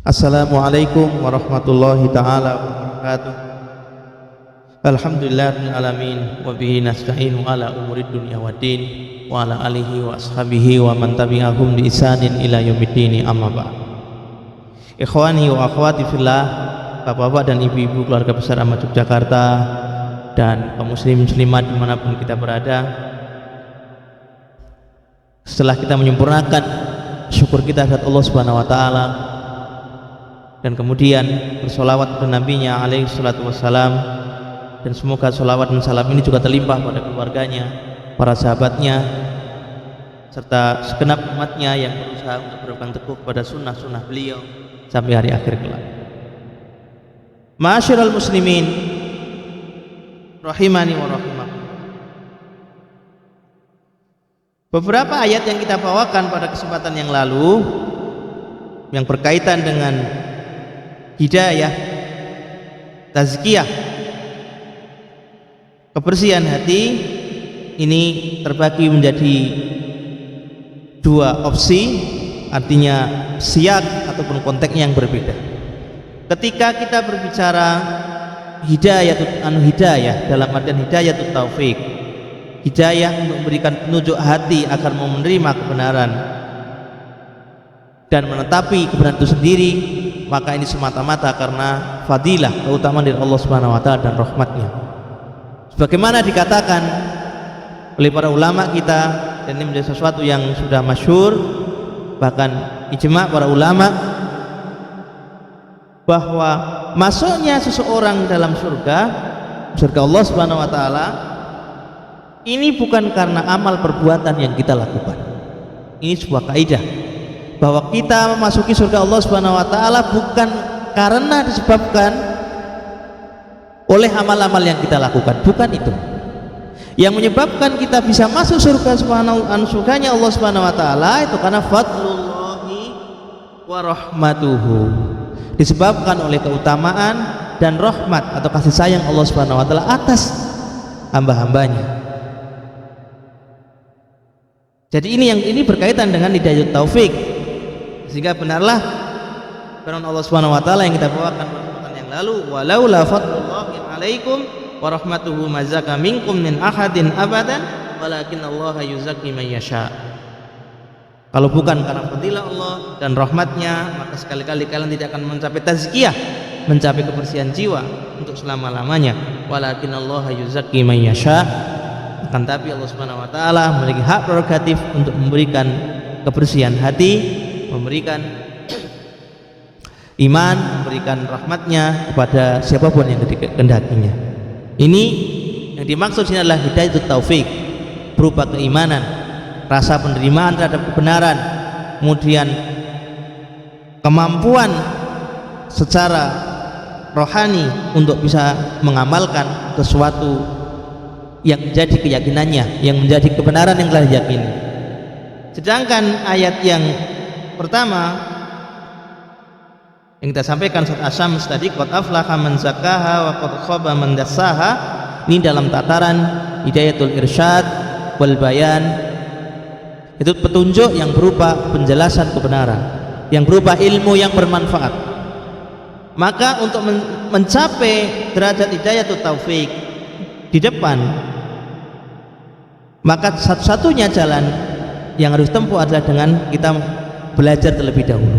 Assalamualaikum warahmatullahi ta'ala wabarakatuh. Alhamdulillahil alamin wa bihi nasta'inu ala umurid dunya waddin wa ala alihi wa ashabihi wa man tabi'ahum bi ihsanin ila yaumiddin, amma ba'd. Ikhwani wa akhwati fillah, bapak-bapak dan ibu-ibu keluarga besar Ahmad Yogyakarta dan kaum muslim muslimat dimanapun kita berada, setelah kita menyempurnakan syukur kita kepada Allah Subhanahu wa taala dan kemudian bersolawat kepada nabinya alaihi salatu wassalam, dan semoga solawat dan salam ini juga terlimpah pada keluarganya, para sahabatnya, serta segenap umatnya yang berusaha untuk berpegang teguh pada sunnah-sunnah beliau sampai hari akhir kelak. Ma'asyiral muslimin rahimani wa rahimakumullah. Beberapa ayat yang kita bawakan pada kesempatan yang lalu yang berkaitan dengan hidayah, tazkiyah, kebersihan hati, ini terbagi menjadi dua opsi, artinya siyak ataupun konteksnya yang berbeda. Ketika kita berbicara hidayah dalam artian hidayatut taufik, hidayah untuk memberikan penunjuk hati agar mau menerima kebenaran dan menetapi kebenaran itu sendiri, maka ini semata-mata karena fadilah, keutamaan dari Allah Subhanahu wa taala dan rahmatnya. Sebagaimana dikatakan oleh para ulama kita, dan ini menjadi sesuatu yang sudah masyhur, bahkan ijma' para ulama, bahwa masuknya seseorang dalam surga Allah Subhanahu wa taala ini bukan karena amal perbuatan yang kita lakukan. Ini sebuah kaidah bahwa kita memasuki surga Allah Subhanahu wa taala bukan karena disebabkan oleh amal-amal yang kita lakukan, bukan itu. Yang menyebabkan kita bisa masuk surganya Allah Subhanahu wa taala itu karena fadlullahi wa rahmatuhu, disebabkan oleh keutamaan dan rahmat atau kasih sayang Allah Subhanahu wa taala atas hamba-hambanya. Jadi ini berkaitan dengan hidayah taufik. Sehingga benarlah firman Allah Subhanahu wa taala yang kita bawakan pada kesempatan yang lalu, walaula fadlullahi alaikum wa rahmatuhu mazaka minkum min ahadin abadan walakinallaha yuzakki man yasha. Kalau bukan karena fadilah Allah dan rahmatnya, maka sekali-kali kalian tidak akan mencapai tazkiyah, mencapai kebersihan jiwa untuk selama-lamanya. Walakinallaha yuzakki man yasha. Akan tapi Allah Subhanahu wa taala memiliki hak prerogatif untuk memberikan kebersihan hati, memberikan iman, memberikan rahmatnya kepada siapapun yang dikehendakinya. Ini yang dimaksud sini adalah hidayatut taufik, berupa keimanan, rasa penerimaan terhadap kebenaran, kemudian kemampuan secara rohani untuk bisa mengamalkan sesuatu yang menjadi keyakinannya, yang menjadi kebenaran yang telah diyakini. Sedangkan ayat yang pertama yang kita sampaikan surat Asy-Syams tadi, qad aflaha man zakkaha wa qad khaba man dassaha, ini dalam tataran hidayatul irsyad wal bayan, itu petunjuk yang berupa penjelasan kebenaran, yang berupa ilmu yang bermanfaat. Maka untuk mencapai derajat hidayatul taufik di depan, maka satu-satunya jalan yang harus tempuh adalah dengan kita belajar terlebih dahulu,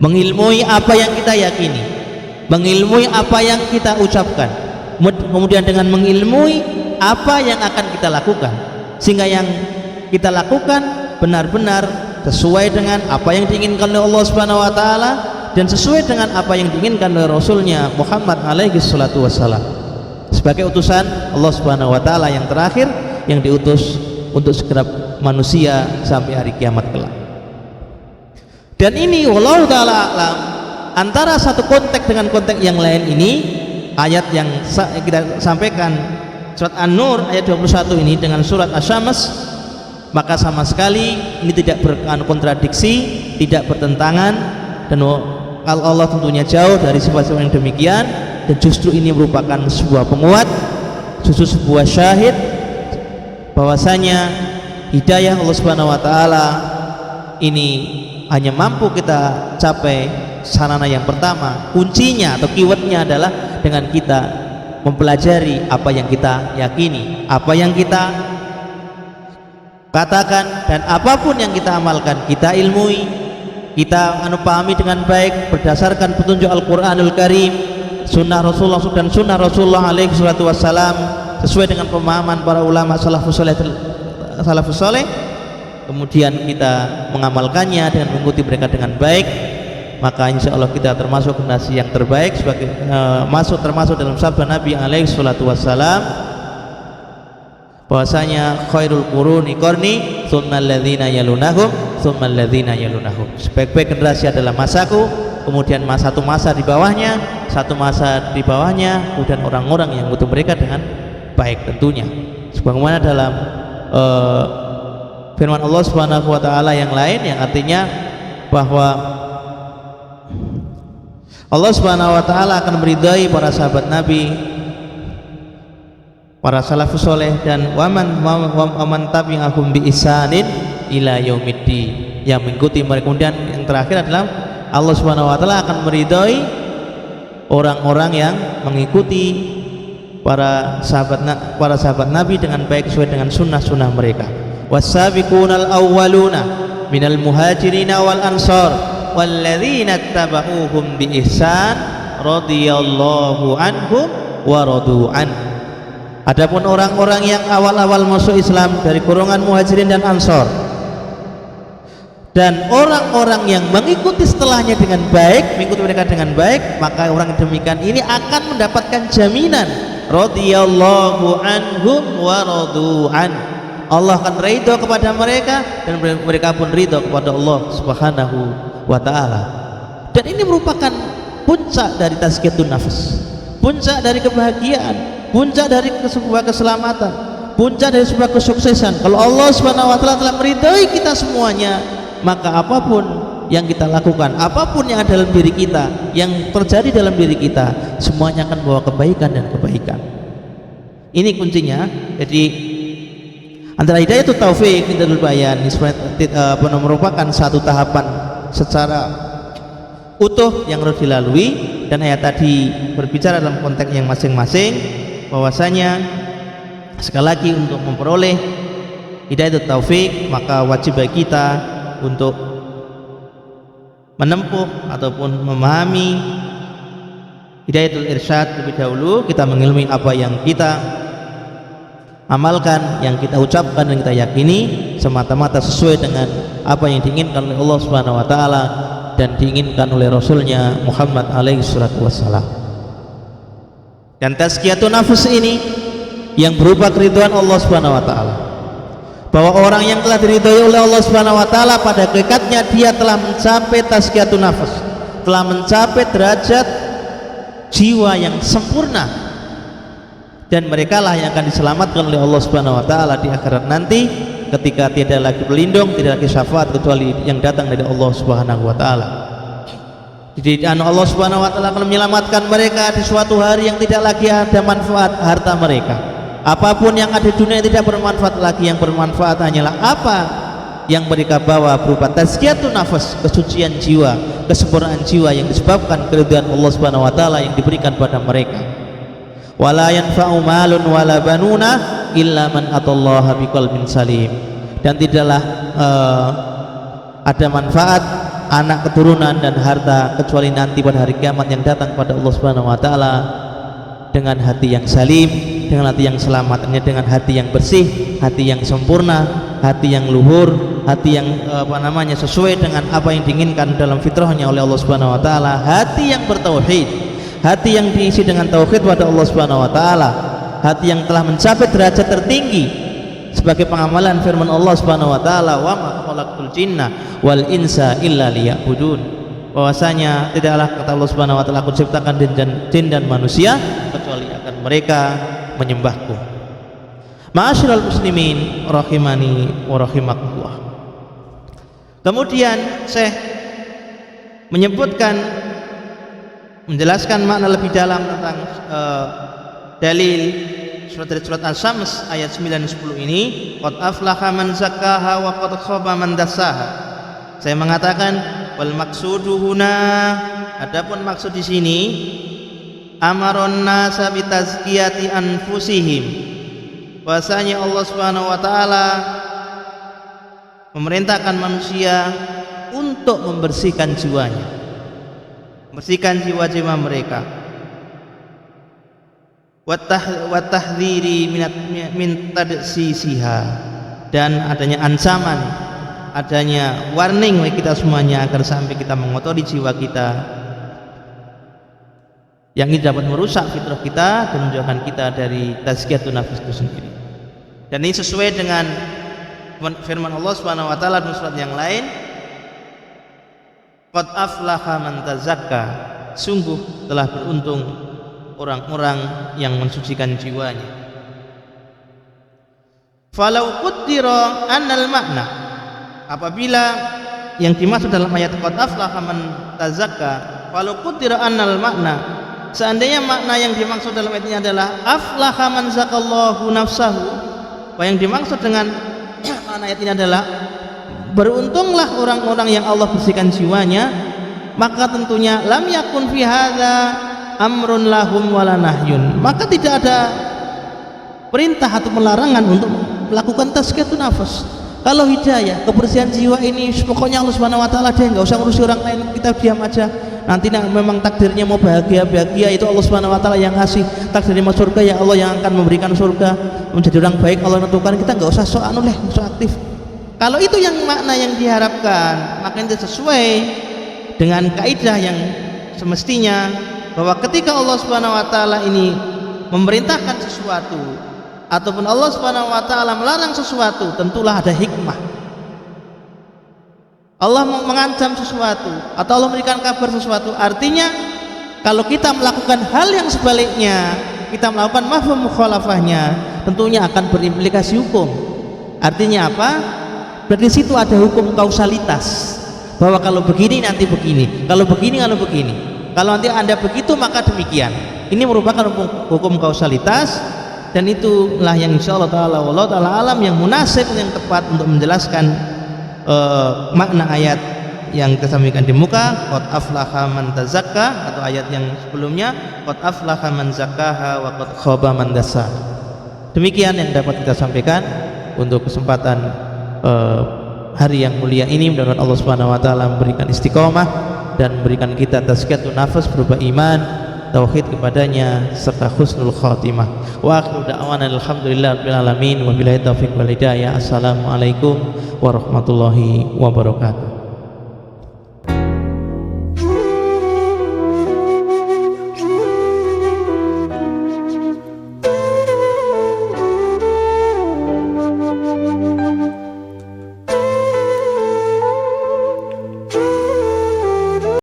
mengilmui apa yang kita yakini, mengilmui apa yang kita ucapkan, kemudian dengan mengilmui apa yang akan kita lakukan, sehingga yang kita lakukan benar-benar sesuai dengan apa yang diinginkan oleh Allah Subhanahu wa taala dan sesuai dengan apa yang diinginkan oleh Rasulnya Muhammad alaihi salatu wassalam sebagai utusan Allah Subhanahu wa taala yang terakhir, yang diutus untuk segenap manusia sampai hari kiamat kelak. Dan ini wallahu ta'ala a'lam, antara satu konteks dengan konteks yang lain ini, ayat yang kita sampaikan surat An-Nur ayat 21 ini dengan surat Asy-Syams, maka sama sekali ini tidak berkontradiksi, tidak bertentangan, dan Allah tentunya jauh dari sifat-sifat yang demikian, dan justru ini merupakan sebuah penguat, justru sebuah syahid bahwasanya hidayah Allah Subhanahu wa taala ini hanya mampu kita capai sarana yang pertama, kuncinya atau keywordnya adalah dengan kita mempelajari apa yang kita yakini, apa yang kita katakan, dan apapun yang kita amalkan kita ilmui, kita pahami dengan baik berdasarkan petunjuk Al-Quranul Karim, sunnah Rasulullah dan sunnah Rasulullah alaihi salatu wassalam, sesuai dengan pemahaman para ulama salafus saleh, kemudian kita mengamalkannya dengan mengikuti mereka dengan baik, maka insya Allah kita termasuk generasi yang terbaik, sebagai termasuk dalam sabda Nabi alaihi salatu wassalam bahwasanya khairul quruni qarni tsummal ladzina yalunahum tsummal ladzina yalunahum, sebaik-baik generasi adalah masaku, kemudian satu masa di bawahnya, satu masa di bawahnya, kemudian orang-orang yang mengikuti mereka dengan baik tentunya, sebagaimana dalam firman Allah Subhanahu wa taala yang lain yang artinya bahwa Allah Subhanahu wa taala akan meridai para sahabat Nabi, para salafus soleh, dan waman tabi'ahum bi ihsanin ila yaumiddin, yang mengikuti mereka. Kemudian yang terakhir adalah Allah Subhanahu wa taala akan meridai orang-orang yang mengikuti para sahabat Nabi dengan baik sesuai dengan sunnah-sunnah mereka. Was-sabiqunal awwaluna minal muhajirina wal ansar walladzina tabauhum bi ihsan radhiyallahu anhum wa radu an. Adapun orang-orang yang awal-awal masuk Islam dari golongan muhajirin dan ansor, dan orang-orang yang mengikuti setelahnya dengan baik, mengikuti mereka dengan baik, maka orang demikian ini akan mendapatkan jaminan radhiyallahu anhum wa radu an. Allah akan ridho kepada mereka dan mereka pun ridho kepada Allah Subhanahu wa taala. Dan ini merupakan puncak dari tazkiyatun nafs, puncak dari kebahagiaan, puncak dari sebuah keselamatan, puncak dari sebuah kesuksesan. Kalau Allah Subhanahu wa taala telah meridhai kita semuanya, maka apapun yang kita lakukan, apapun yang ada dalam diri kita, yang terjadi dalam diri kita, semuanya akan membawa kebaikan dan kebaikan. Ini kuncinya. Jadi antara hidayatul taufik hidayul bayan merupakan satu tahapan secara utuh yang harus dilalui, dan ayat tadi berbicara dalam konteks yang masing-masing, bahwasanya sekali lagi untuk memperoleh hidayatul taufik maka wajib bagi kita untuk menempuh ataupun memahami hidayatul irsyad lebih dahulu. Kita mengilmui apa yang kita amalkan, yang kita ucapkan dan kita yakini semata-mata sesuai dengan apa yang diinginkan oleh Allah Subhanahu wa taala dan diinginkan oleh Rasulnya Muhammad alaihi salatu wassalam. Dan tazkiyatun nafs ini yang berupa keridhaan Allah Subhanahu wa taala, bahwa orang yang telah diridhai oleh Allah Subhanahu wa taala pada hakikatnya dia telah mencapai tazkiyatun nafs, telah mencapai derajat jiwa yang sempurna, dan mereka lah yang akan diselamatkan oleh Allah Subhanahu wa taala di akhirat nanti, ketika tidak lagi berlindung, tidak lagi syafaat kecuali yang datang dari Allah Subhanahu wa taala. Jadi Allah Subhanahu wa taala akan menyelamatkan mereka di suatu hari yang tidak lagi ada manfaat harta mereka. Apapun yang ada di dunia tidak bermanfaat lagi, yang bermanfaat hanyalah apa yang mereka bawa berupa tazkiyatun nafs, kesucian jiwa, kesempurnaan jiwa yang disebabkan keridhaan Allah Subhanahu wa taala yang diberikan pada mereka. Wala yanfa'u malun wala banuna illa man atallaha biqalbin salim. Dan tidaklah ada manfaat anak, keturunan dan harta kecuali nanti pada hari kiamat yang datang pada Allah Subhanahu wa taala dengan hati yang salim, dengan hati yang selamat, dengan hati yang bersih, hati yang sempurna, hati yang luhur, hati yang sesuai dengan apa yang diinginkan dalam fitrahnya oleh Allah Subhanahu wa taala, hati yang bertauhid, hati yang diisi dengan tauhid pada Allah Subhanahu wa taala, hati yang telah mencapai derajat tertinggi sebagai pengamalan firman Allah Subhanahu wa taala, wa ma khalaqtul jinna wal insa illa liya'budun, bahwasanya tidaklah kata Allah Subhanahu wa taala aku ciptakan jin dan manusia kecuali akan mereka menyembahku. Ma'asyiral muslimin rahimani wa rahimakumullah. Kemudian Syekh menjelaskan makna lebih dalam tentang dalil surat Asy-Syams ayat 9 dan 10 ini, qad aflaha man zakkaha wa qad khaba man dassaha. Saya mengatakan wal maqsudu huna adapun maksud di sini amaron nasa bitazkiyati anfusihim, bahwasanya Allah Subhanahu wa taala memerintahkan manusia untuk membersihkan jiwanya, membersihkan jiwa-jiwa mereka, wa tahdhiri min tadsisiha, dan adanya ancaman, adanya warning bagi kita semuanya agar sampai kita mengotori jiwa kita yang ini dapat merusak fitrah kita dan menjauhkan kita dari tazkiyatun nafs itu sendiri. Dan ini sesuai dengan firman Allah Subhanahu wa taala dalam surat yang lain, qad aflaha man tazakka, sungguh telah beruntung orang-orang yang mensucikan jiwanya. Falau qaddira annal makna, apabila yang dimaksud dalam ayat qad aflaha man tazakka, falau qaddira annal makna, seandainya makna yang dimaksud dalam ayat ini adalah aflaha man zakallahu nafsahu, bahwa yang dimaksud dengan makna ayat ini adalah beruntunglah orang-orang yang Allah bersihkan jiwanya, maka tentunya lam yakun fi hadza amrun lahum wala nahyun, maka tidak ada perintah atau pelarangan untuk melakukan tazkiyatun nafas. Kalau hidayah, kebersihan jiwa ini pokoknya Allah Subhanahu wa taala deh, enggak usah ngurusi orang lain, kita diam aja. Nanti memang takdirnya mau bahagia itu Allah Subhanahu wa taala yang ngasih. Takdirnya mau surga ya Allah yang akan memberikan surga. Menjadi orang baik Allah tentukan, kita enggak usah sok sok aktif. Kalau itu yang makna yang diharapkan, maka itu sesuai dengan kaidah yang semestinya, bahwa ketika Allah Subhanahu wa taala ini memerintahkan sesuatu ataupun Allah Subhanahu wa taala melarang sesuatu, tentulah ada hikmah. Allah mengancam sesuatu atau Allah memberikan kabar sesuatu, artinya kalau kita melakukan hal yang sebaliknya, kita melakukan mafhum mukhalafahnya, tentunya akan berimplikasi hukum. Artinya apa? Berarti di situ ada hukum kausalitas, bahwa kalau begini nanti begini, kalau begini kalau begini, kalau nanti Anda begitu maka demikian. Ini merupakan hukum kausalitas, dan itulah yang insyaallah taala wallahu taala alam yang munasib, yang tepat untuk menjelaskan makna ayat yang kita sampaikan di muka, qad aflaha man tazakka, atau ayat yang sebelumnya qad aflaha man zakkaha wa qad khaba man dassaha. Demikian yang dapat kita sampaikan untuk kesempatan hari yang mulia ini. Mudah-mudahan Allah Subhanahu wa taala memberikan istiqomah dan memberikan kita tazkiyatun nafas berupa iman, tauhid kepadanya serta husnul khatimah. Wa akhiru da'wana alhamdulillahirabbil alamin wa billahi taufiq wal hidayah. Assalamualaikum warahmatullahi wabarakatuh.